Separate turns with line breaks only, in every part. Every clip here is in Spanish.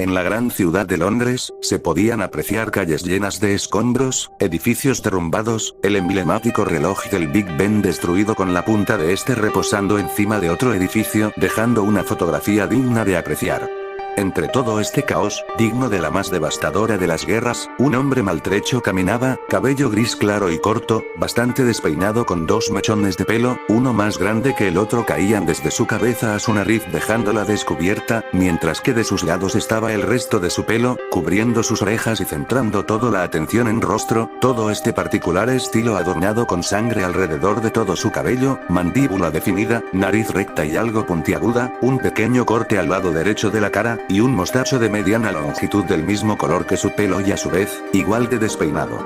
En la gran ciudad de Londres, se podían apreciar calles llenas de escombros, edificios derrumbados, el emblemático reloj del Big Ben destruido con la punta de este reposando encima de otro edificio, dejando una fotografía digna de apreciar. Entre todo este caos, digno de la más devastadora de las guerras, un hombre maltrecho caminaba, cabello gris claro y corto, bastante despeinado con dos mechones de pelo, uno más grande que el otro caían desde su cabeza a su nariz dejándola descubierta, mientras que de sus lados estaba el resto de su pelo, cubriendo sus orejas y centrando toda la atención en rostro, todo este particular estilo adornado con sangre alrededor de todo su cabello, mandíbula definida, nariz recta y algo puntiaguda, un pequeño corte al lado derecho de la cara, y un mostacho de mediana longitud del mismo color que su pelo y a su vez, igual de despeinado.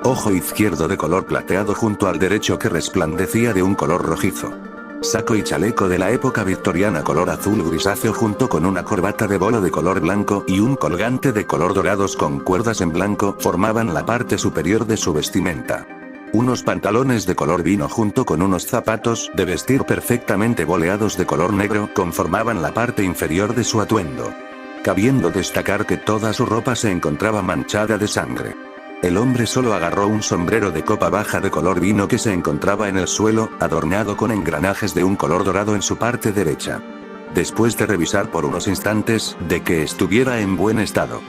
Ojo izquierdo de color plateado junto al derecho que resplandecía de un color rojizo. Saco y chaleco de la época victoriana color azul grisáceo junto con una corbata de bolo de color blanco y un colgante de color dorados con cuerdas en blanco formaban la parte superior de su vestimenta. Unos pantalones de color vino junto con unos zapatos de vestir perfectamente boleados de color negro conformaban la parte inferior de su atuendo. Cabiendo destacar que toda su ropa se encontraba manchada de sangre. El hombre solo agarró un sombrero de copa baja de color vino que se encontraba en el suelo, adornado con engranajes de un color dorado en su parte derecha. Después de revisar por unos instantes, de que estuviera en buen estado.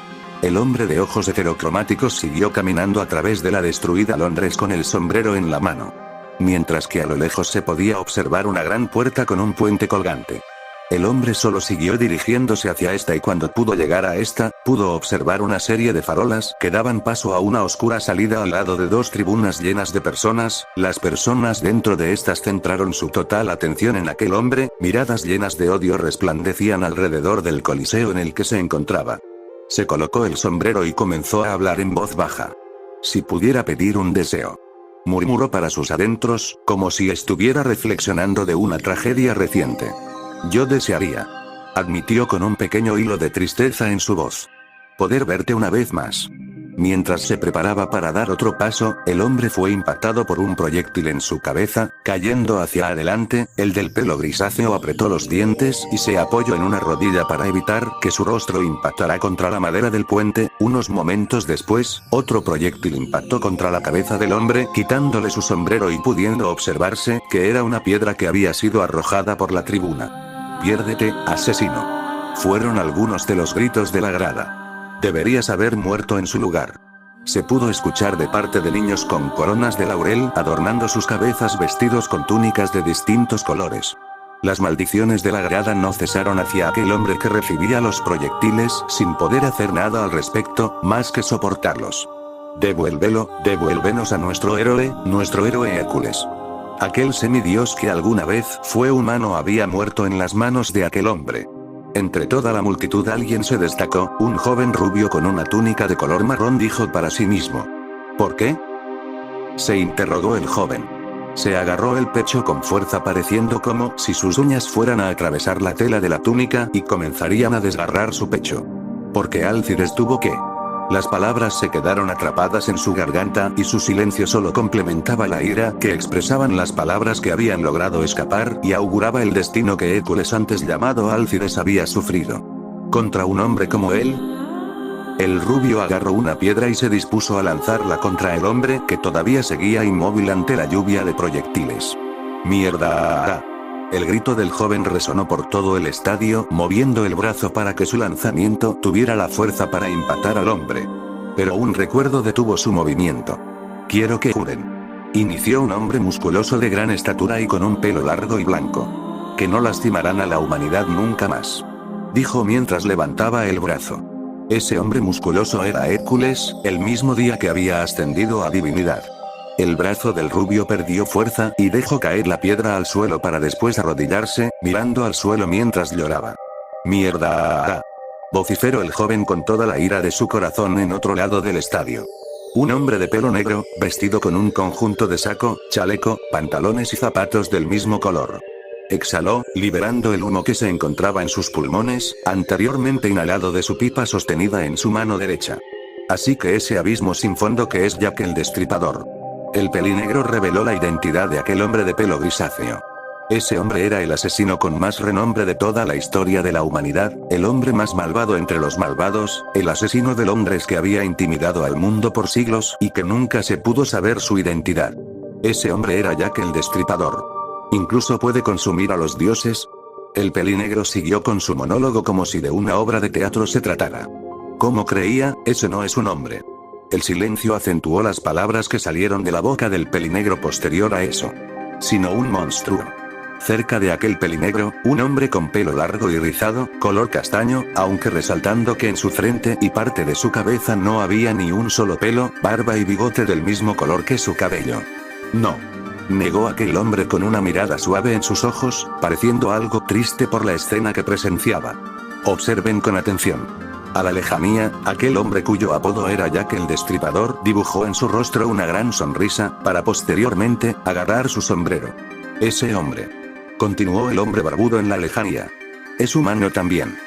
El hombre de ojos heterocromáticos siguió caminando a través de la destruida Londres con el sombrero en la mano. Mientras que a lo lejos se podía observar una gran puerta con un puente colgante. El hombre solo siguió dirigiéndose hacia esta y cuando pudo llegar a esta, pudo observar una serie de farolas que daban paso a una oscura salida al lado de dos tribunas llenas de personas, las personas dentro de estas centraron su total atención en aquel hombre, miradas llenas de odio resplandecían alrededor del coliseo en el que se encontraba. Se colocó el sombrero y comenzó a hablar en voz baja. Si pudiera pedir un deseo. Murmuró para sus adentros, como si estuviera reflexionando de una tragedia reciente. Yo desearía. Admitió con un pequeño hilo de tristeza en su voz. Poder verte una vez más. Mientras se preparaba para dar otro paso, el hombre fue impactado por un proyectil en su cabeza, cayendo hacia adelante, el del pelo grisáceo apretó los dientes y se apoyó en una rodilla para evitar que su rostro impactara contra la madera del puente, unos momentos después, otro proyectil impactó contra la cabeza del hombre quitándole su sombrero y pudiendo observarse que era una piedra que había sido arrojada por la tribuna. Piérdete, asesino. Fueron algunos de los gritos de la grada. Deberías haber muerto en su lugar. Se pudo escuchar de parte de niños con coronas de laurel adornando sus cabezas vestidos con túnicas de distintos colores. Las maldiciones de la grada no cesaron hacia aquel hombre que recibía los proyectiles sin poder hacer nada al respecto, más que soportarlos. Devuélvelo, devuélvenos a nuestro héroe Hércules. Aquel semidios que alguna vez fue humano había muerto en las manos de aquel hombre. Entre toda la multitud alguien se destacó, un joven rubio con una túnica de color marrón dijo para sí mismo. ¿Por qué? Se interrogó el joven. Se agarró el pecho con fuerza pareciendo como si sus uñas fueran a atravesar la tela de la túnica y comenzarían a desgarrar su pecho. Porque Alcides tuvo que... Las palabras se quedaron atrapadas en su garganta y su silencio solo complementaba la ira que expresaban las palabras que habían logrado escapar y auguraba el destino que Hércules antes llamado Alcides había sufrido. Contra un hombre como él. El rubio agarró una piedra y se dispuso a lanzarla contra el hombre que todavía seguía inmóvil ante la lluvia de proyectiles. ¡Mierda! El grito del joven resonó por todo el estadio, moviendo el brazo para que su lanzamiento tuviera la fuerza para impactar al hombre. Pero un recuerdo detuvo su movimiento. Quiero que juren. Inició un hombre musculoso de gran estatura y con un pelo largo y blanco. Que no lastimarán a la humanidad nunca más. Dijo mientras levantaba el brazo. Ese hombre musculoso era Hércules, el mismo día que había ascendido a divinidad. El brazo del rubio perdió fuerza y dejó caer la piedra al suelo para después arrodillarse, mirando al suelo mientras lloraba. ¡Mierda! Vociferó el joven con toda la ira de su corazón en otro lado del estadio. Un hombre de pelo negro, vestido con un conjunto de saco, chaleco, pantalones y zapatos del mismo color. Exhaló, liberando el humo que se encontraba en sus pulmones, anteriormente inhalado de su pipa sostenida en su mano derecha. Así que ese abismo sin fondo que es Jack el Destripador. El pelinegro reveló la identidad de aquel hombre de pelo grisáceo. Ese hombre era el asesino con más renombre de toda la historia de la humanidad, el hombre más malvado entre los malvados, el asesino de Londres que había intimidado al mundo por siglos y que nunca se pudo saber su identidad. Ese hombre era Jack el Destripador. ¿Incluso puede consumir a los dioses? El pelinegro siguió con su monólogo como si de una obra de teatro se tratara. Como creía, ese no es un hombre. El silencio acentuó las palabras que salieron de la boca del pelinegro posterior a eso. Sino un monstruo. Cerca de aquel pelinegro, un hombre con pelo largo y rizado, color castaño, aunque resaltando que en su frente y parte de su cabeza no había ni un solo pelo, barba y bigote del mismo color que su cabello. No. Negó aquel hombre con una mirada suave en sus ojos, pareciendo algo triste por la escena que presenciaba. Observen con atención. A la lejanía, aquel hombre cuyo apodo era Jack el Destripador dibujó en su rostro una gran sonrisa, para posteriormente, agarrar su sombrero. Ese hombre. Continuó el hombre barbudo en la lejanía. Es humano también.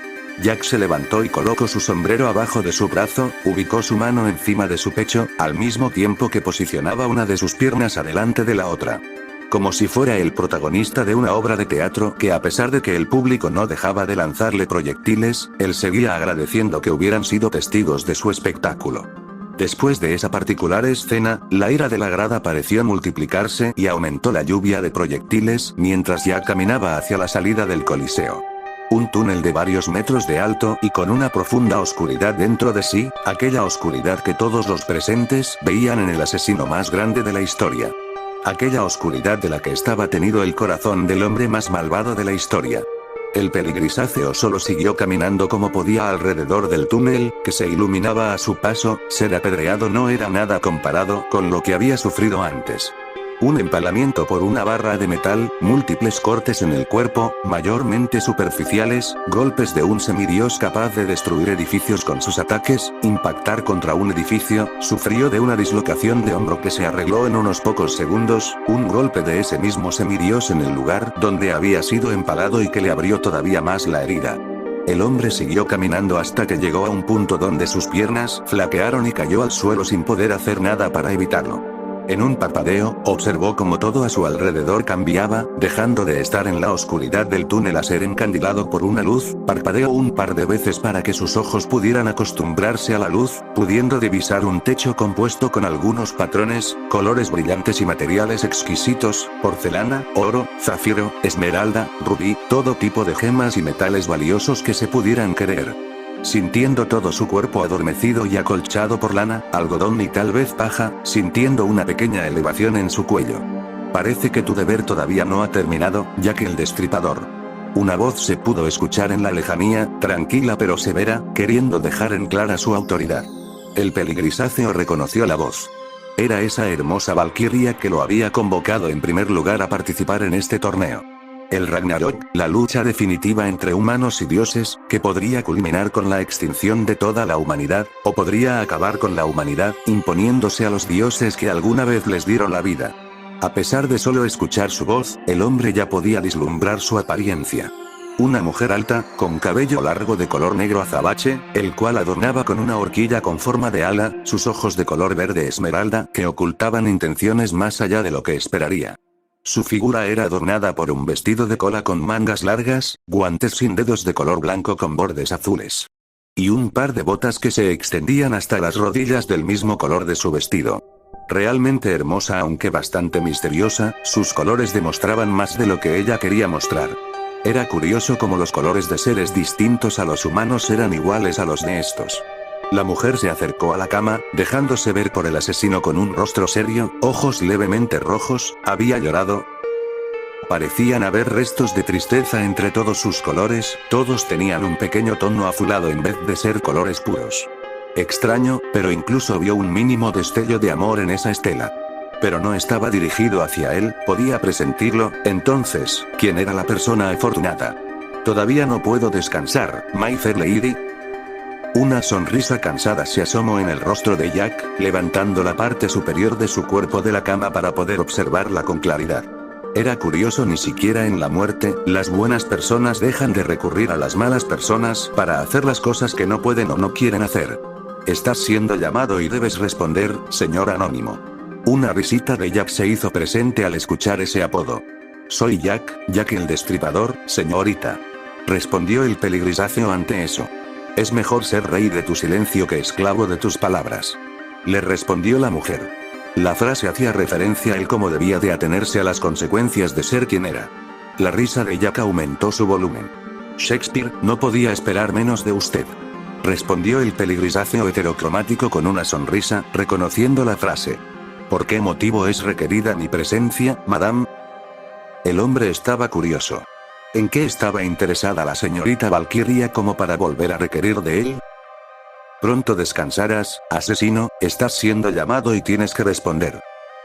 Jack se levantó y colocó su sombrero abajo de su brazo, ubicó su mano encima de su pecho, al mismo tiempo que posicionaba una de sus piernas adelante de la otra. Como si fuera el protagonista de una obra de teatro que a pesar de que el público no dejaba de lanzarle proyectiles, él seguía agradeciendo que hubieran sido testigos de su espectáculo. Después de esa particular escena, la ira de la grada pareció multiplicarse y aumentó la lluvia de proyectiles mientras Jack caminaba hacia la salida del Coliseo. Un túnel de varios metros de alto y con una profunda oscuridad dentro de sí, aquella oscuridad que todos los presentes veían en el asesino más grande de la historia. Aquella oscuridad de la que estaba tenido el corazón del hombre más malvado de la historia. El peligrisáceo solo siguió caminando como podía alrededor del túnel, que se iluminaba a su paso. Ser apedreado no era nada comparado con lo que había sufrido antes. Un empalamiento por una barra de metal, múltiples cortes en el cuerpo, mayormente superficiales, golpes de un semidios capaz de destruir edificios con sus ataques, impactar contra un edificio, sufrió de una dislocación de hombro que se arregló en unos pocos segundos, un golpe de ese mismo semidios en el lugar donde había sido empalado y que le abrió todavía más la herida. El hombre siguió caminando hasta que llegó a un punto donde sus piernas flaquearon y cayó al suelo sin poder hacer nada para evitarlo. En un parpadeo, observó cómo todo a su alrededor cambiaba, dejando de estar en la oscuridad del túnel a ser encandilado por una luz. Parpadeó un par de veces para que sus ojos pudieran acostumbrarse a la luz, pudiendo divisar un techo compuesto con algunos patrones, colores brillantes y materiales exquisitos, porcelana, oro, zafiro, esmeralda, rubí, todo tipo de gemas y metales valiosos que se pudieran querer. Sintiendo todo su cuerpo adormecido y acolchado por lana, algodón y tal vez paja, sintiendo una pequeña elevación en su cuello. Parece que tu deber todavía no ha terminado, Jack el Destripador. Una voz se pudo escuchar en la lejanía, tranquila pero severa, queriendo dejar en clara su autoridad. El peligrisáceo reconoció la voz. Era esa hermosa valquiria que lo había convocado en primer lugar a participar en este torneo. El Ragnarok, la lucha definitiva entre humanos y dioses, que podría culminar con la extinción de toda la humanidad, o podría acabar con la humanidad, imponiéndose a los dioses que alguna vez les dieron la vida. A pesar de solo escuchar su voz, el hombre ya podía vislumbrar su apariencia. Una mujer alta, con cabello largo de color negro azabache, el cual adornaba con una horquilla con forma de ala, sus ojos de color verde esmeralda, que ocultaban intenciones más allá de lo que esperaría. Su figura era adornada por un vestido de cola con mangas largas, guantes sin dedos de color blanco con bordes azules. Y un par de botas que se extendían hasta las rodillas del mismo color de su vestido. Realmente hermosa aunque bastante misteriosa, sus colores demostraban más de lo que ella quería mostrar. Era curioso cómo los colores de seres distintos a los humanos eran iguales a los de estos. La mujer se acercó a la cama, dejándose ver por el asesino con un rostro serio, ojos levemente rojos. Había llorado. Parecían haber restos de tristeza entre todos sus colores, todos tenían un pequeño tono azulado en vez de ser colores puros. Extraño, pero incluso vio un mínimo destello de amor en esa estela. Pero no estaba dirigido hacia él, podía presentirlo. Entonces, ¿quién era la persona afortunada? Todavía no puedo descansar, my fair lady. Una sonrisa cansada se asomó en el rostro de Jack, levantando la parte superior de su cuerpo de la cama para poder observarla con claridad. Era curioso, ni siquiera en la muerte, las buenas personas dejan de recurrir a las malas personas para hacer las cosas que no pueden o no quieren hacer. Estás siendo llamado y debes responder, señor Anónimo. Una risita de Jack se hizo presente al escuchar ese apodo. Soy Jack el Destripador, señorita. Respondió el peligrisáceo ante eso. Es mejor ser rey de tu silencio que esclavo de tus palabras. Le respondió la mujer. La frase hacía referencia a él cómo debía de atenerse a las consecuencias de ser quien era. La risa de Jack aumentó su volumen. Shakespeare, no podía esperar menos de usted. Respondió el peligrisáceo heterocromático con una sonrisa, reconociendo la frase. ¿Por qué motivo es requerida mi presencia, madame? El hombre estaba curioso. ¿En qué estaba interesada la señorita Valkyria como para volver a requerir de él? Pronto descansarás, asesino, estás siendo llamado y tienes que responder.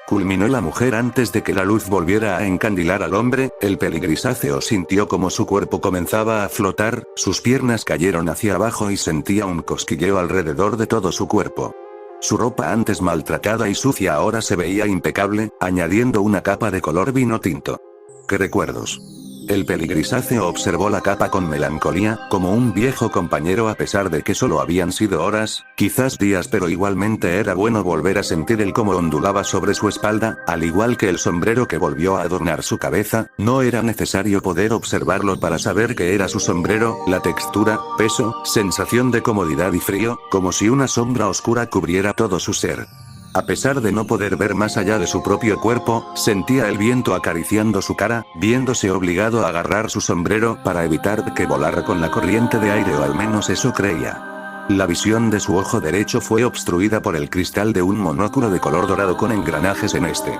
Culminó la mujer antes de que la luz volviera a encandilar al hombre. El peligrisáceo sintió como su cuerpo comenzaba a flotar, sus piernas cayeron hacia abajo y sentía un cosquilleo alrededor de todo su cuerpo. Su ropa antes maltratada y sucia ahora se veía impecable, añadiendo una capa de color vino tinto. ¡Qué recuerdos! El peligrisáceo observó la capa con melancolía, como un viejo compañero a pesar de que solo habían sido horas, quizás días, pero igualmente era bueno volver a sentir el cómo ondulaba sobre su espalda, al igual que el sombrero que volvió a adornar su cabeza. No era necesario poder observarlo para saber que era su sombrero, la textura, peso, sensación de comodidad y frío, como si una sombra oscura cubriera todo su ser. A pesar de no poder ver más allá de su propio cuerpo, sentía el viento acariciando su cara, viéndose obligado a agarrar su sombrero para evitar que volara con la corriente de aire, o al menos eso creía. La visión de su ojo derecho fue obstruida por el cristal de un monóculo de color dorado con engranajes en este.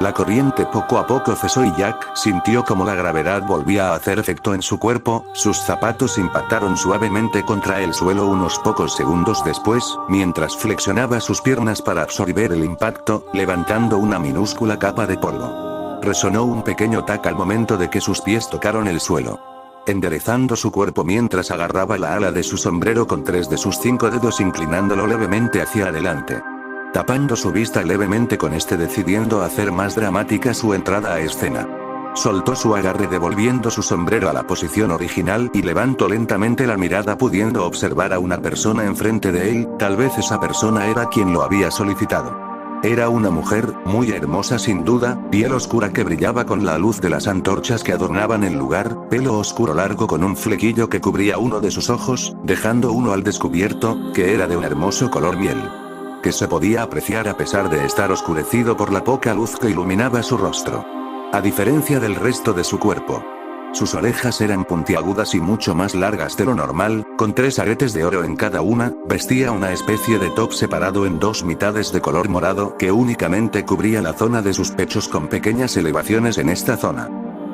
La corriente poco a poco cesó y Jack sintió como la gravedad volvía a hacer efecto en su cuerpo. Sus zapatos impactaron suavemente contra el suelo unos pocos segundos después, mientras flexionaba sus piernas para absorber el impacto, levantando una minúscula capa de polvo. Resonó un pequeño tac al momento de que sus pies tocaron el suelo. Enderezando su cuerpo mientras agarraba la ala de su sombrero con 3 de sus 5 dedos, inclinándolo levemente hacia adelante. Tapando su vista levemente con este, decidiendo hacer más dramática su entrada a escena. Soltó su agarre devolviendo su sombrero a la posición original y levantó lentamente la mirada pudiendo observar a una persona enfrente de él. Tal vez esa persona era quien lo había solicitado. Era una mujer, muy hermosa sin duda, piel oscura que brillaba con la luz de las antorchas que adornaban el lugar, pelo oscuro largo con un flequillo que cubría uno de sus ojos, dejando uno al descubierto, que era de un hermoso color miel. Que se podía apreciar a pesar de estar oscurecido por la poca luz que iluminaba su rostro. A diferencia del resto de su cuerpo. Sus orejas eran puntiagudas y mucho más largas de lo normal, con 3 aretes de oro en cada una. Vestía una especie de top separado en 2 mitades de color morado que únicamente cubría la zona de sus pechos con pequeñas elevaciones en esta zona.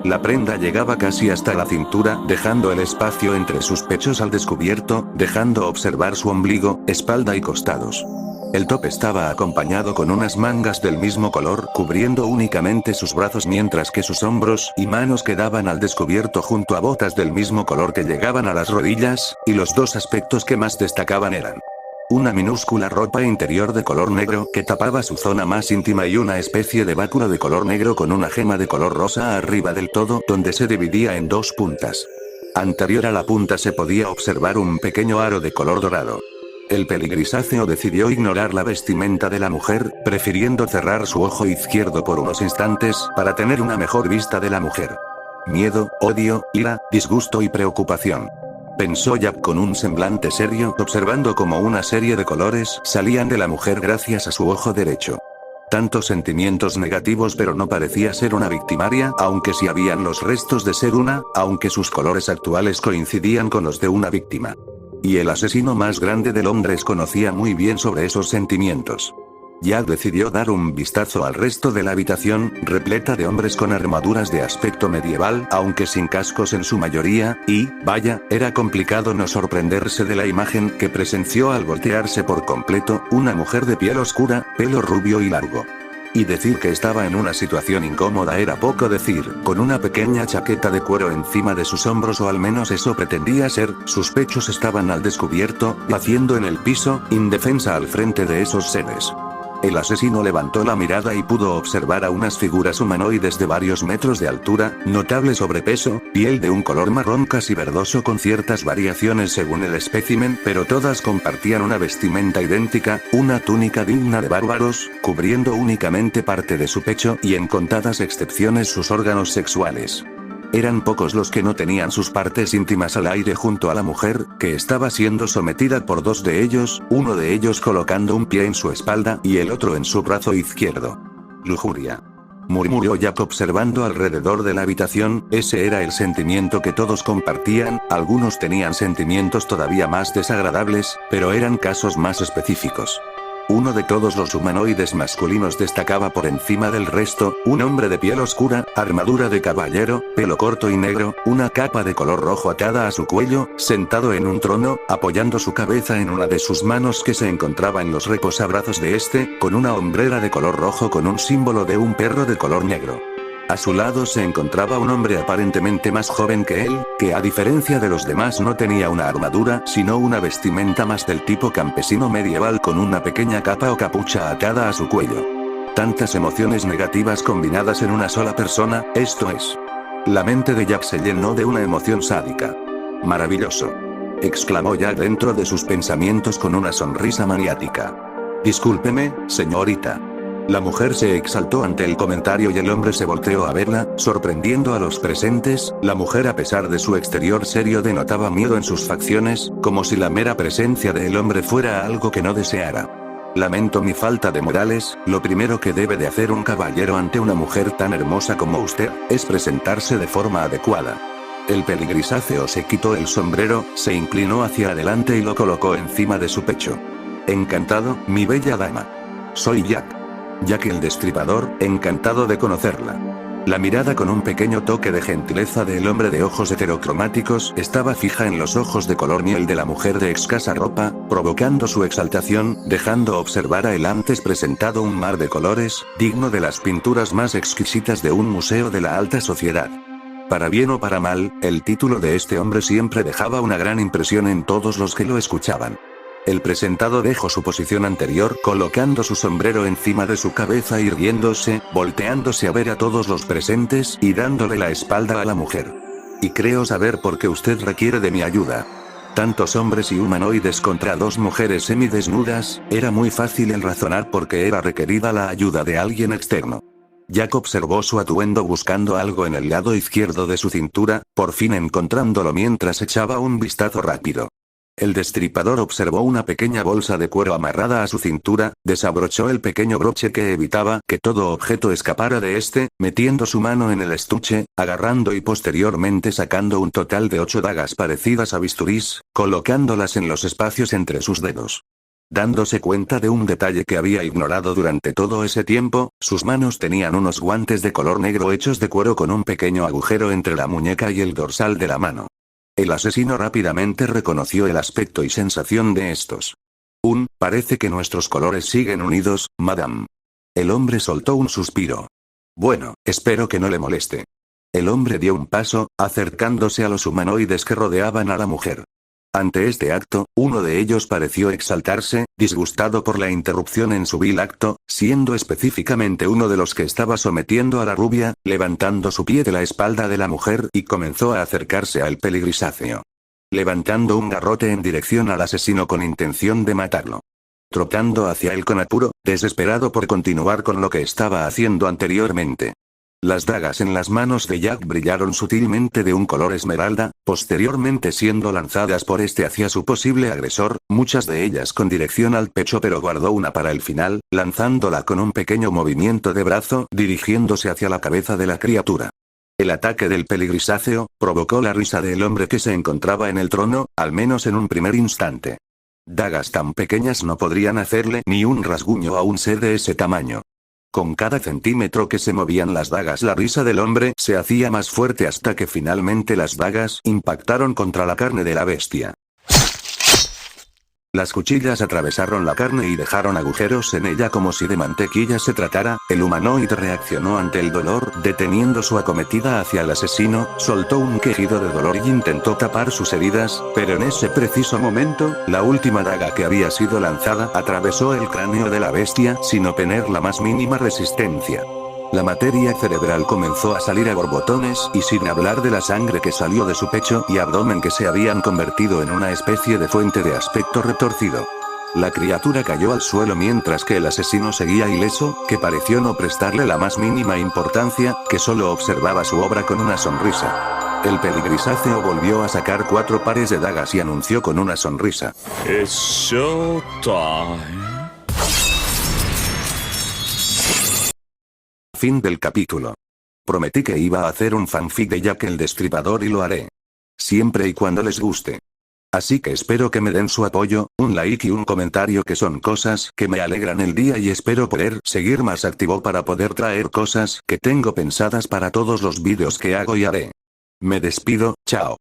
La prenda llegaba casi hasta la cintura, dejando el espacio entre sus pechos al descubierto, dejando observar su ombligo, espalda y costados. El top estaba acompañado con unas mangas del mismo color cubriendo únicamente sus brazos, mientras que sus hombros y manos quedaban al descubierto junto a botas del mismo color que llegaban a las rodillas, y los 2 aspectos que más destacaban eran una minúscula ropa interior de color negro que tapaba su zona más íntima y una especie de báculo de color negro con una gema de color rosa arriba del todo, donde se dividía en 2 puntas. Anterior a la punta se podía observar un pequeño aro de color dorado. El peligrisáceo decidió ignorar la vestimenta de la mujer, prefiriendo cerrar su ojo izquierdo por unos instantes, para tener una mejor vista de la mujer. Miedo, odio, ira, disgusto y preocupación. Pensó Jack con un semblante serio, observando cómo una serie de colores salían de la mujer gracias a su ojo derecho. Tantos sentimientos negativos, pero no parecía ser una victimaria, aunque sí habían los restos de ser una, aunque sus colores actuales coincidían con los de una víctima. Y el asesino más grande de Londres conocía muy bien sobre esos sentimientos. Jack decidió dar un vistazo al resto de la habitación, repleta de hombres con armaduras de aspecto medieval, aunque sin cascos en su mayoría, y, vaya, era complicado no sorprenderse de la imagen que presenció al voltearse por completo, una mujer de piel oscura, pelo rubio y largo. Y decir que estaba en una situación incómoda era poco decir, con una pequeña chaqueta de cuero encima de sus hombros, o al menos eso pretendía ser. Sus pechos estaban al descubierto, yaciendo en el piso, indefensa al frente de esos seres. El asesino levantó la mirada y pudo observar a unas figuras humanoides de varios metros de altura, notable sobrepeso, piel de un color marrón casi verdoso con ciertas variaciones según el espécimen, pero todas compartían una vestimenta idéntica, una túnica digna de bárbaros, cubriendo únicamente parte de su pecho y en contadas excepciones sus órganos sexuales. Eran pocos los que no tenían sus partes íntimas al aire junto a la mujer, que estaba siendo sometida por dos de ellos, uno de ellos colocando un pie en su espalda y el otro en su brazo izquierdo. Lujuria. Murmuró Jack observando alrededor de la habitación, ese era el sentimiento que todos compartían, algunos tenían sentimientos todavía más desagradables, pero eran casos más específicos. Uno de todos los humanoides masculinos destacaba por encima del resto, un hombre de piel oscura, armadura de caballero, pelo corto y negro, una capa de color rojo atada a su cuello, sentado en un trono, apoyando su cabeza en una de sus manos que se encontraba en los reposabrazos de este, con una hombrera de color rojo con un símbolo de un perro de color negro. A su lado se encontraba un hombre aparentemente más joven que él, que a diferencia de los demás no tenía una armadura, sino una vestimenta más del tipo campesino medieval con una pequeña capa o capucha atada a su cuello. Tantas emociones negativas combinadas en una sola persona, esto es. La mente de Jack se llenó de una emoción sádica. Maravilloso. Exclamó Jack dentro de sus pensamientos con una sonrisa maniática. Discúlpeme, señorita. La mujer se exaltó ante el comentario y el hombre se volteó a verla, sorprendiendo a los presentes. La mujer, a pesar de su exterior serio, denotaba miedo en sus facciones, como si la mera presencia del hombre fuera algo que no deseara. Lamento mi falta de modales, lo primero que debe de hacer un caballero ante una mujer tan hermosa como usted, es presentarse de forma adecuada. El peligrisáceo se quitó el sombrero, se inclinó hacia adelante y lo colocó encima de su pecho. Encantado, mi bella dama. Soy Jack. Jack el Destripador, encantado de conocerla. La mirada con un pequeño toque de gentileza del hombre de ojos heterocromáticos estaba fija en los ojos de color miel de la mujer de escasa ropa, provocando su exaltación, dejando observar a el antes presentado un mar de colores, digno de las pinturas más exquisitas de un museo de la alta sociedad. Para bien o para mal, el título de este hombre siempre dejaba una gran impresión en todos los que lo escuchaban. El presentado dejó su posición anterior colocando su sombrero encima de su cabeza y riéndose, volteándose a ver a todos los presentes y dándole la espalda a la mujer. Y creo saber por qué usted requiere de mi ayuda. Tantos hombres y humanoides contra dos mujeres semidesnudas, era muy fácil el razonar por qué era requerida la ayuda de alguien externo. Jack observó su atuendo buscando algo en el lado izquierdo de su cintura, por fin encontrándolo mientras echaba un vistazo rápido. El destripador observó una pequeña bolsa de cuero amarrada a su cintura, desabrochó el pequeño broche que evitaba que todo objeto escapara de este, metiendo su mano en el estuche, agarrando y posteriormente sacando un total de 8 dagas parecidas a bisturís, colocándolas en los espacios entre sus dedos. Dándose cuenta de un detalle que había ignorado durante todo ese tiempo, sus manos tenían unos guantes de color negro hechos de cuero con un pequeño agujero entre la muñeca y el dorsal de la mano. El asesino rápidamente reconoció el aspecto y sensación de estos. Parece que nuestros colores siguen unidos, madame. El hombre soltó un suspiro. Bueno, espero que no le moleste. El hombre dio un paso, acercándose a los humanoides que rodeaban a la mujer. Ante este acto, uno de ellos pareció exaltarse, disgustado por la interrupción en su vil acto, siendo específicamente uno de los que estaba sometiendo a la rubia, levantando su pie de la espalda de la mujer y comenzó a acercarse al peligrisáceo. Levantando un garrote en dirección al asesino con intención de matarlo. Trotando hacia él con apuro, desesperado por continuar con lo que estaba haciendo anteriormente. Las dagas en las manos de Jack brillaron sutilmente de un color esmeralda, posteriormente siendo lanzadas por este hacia su posible agresor, muchas de ellas con dirección al pecho, pero guardó una para el final, lanzándola con un pequeño movimiento de brazo dirigiéndose hacia la cabeza de la criatura. El ataque del peligrisáceo provocó la risa del hombre que se encontraba en el trono, al menos en un primer instante. Dagas tan pequeñas no podrían hacerle ni un rasguño a un ser de ese tamaño. Con cada centímetro que se movían las dagas, la risa del hombre se hacía más fuerte hasta que finalmente las dagas impactaron contra la carne de la bestia. Las cuchillas atravesaron la carne y dejaron agujeros en ella como si de mantequilla se tratara. El humanoide reaccionó ante el dolor, deteniendo su acometida hacia el asesino, soltó un quejido de dolor y intentó tapar sus heridas, pero en ese preciso momento, la última daga que había sido lanzada atravesó el cráneo de la bestia sin obtener la más mínima resistencia. La materia cerebral comenzó a salir a borbotones y sin hablar de la sangre que salió de su pecho y abdomen que se habían convertido en una especie de fuente de aspecto retorcido. La criatura cayó al suelo mientras que el asesino seguía ileso, que pareció no prestarle la más mínima importancia, que solo observaba su obra con una sonrisa. El peligrisáceo volvió a sacar 4 pares de dagas y anunció con una sonrisa:
It's showtime.
Fin del capítulo. Prometí que iba a hacer un fanfic de Jack el Destripador y lo haré. Siempre y cuando les guste. Así que espero que me den su apoyo, un like y un comentario, que son cosas que me alegran el día, y espero poder seguir más activo para poder traer cosas que tengo pensadas para todos los vídeos que hago y haré. Me despido, chao.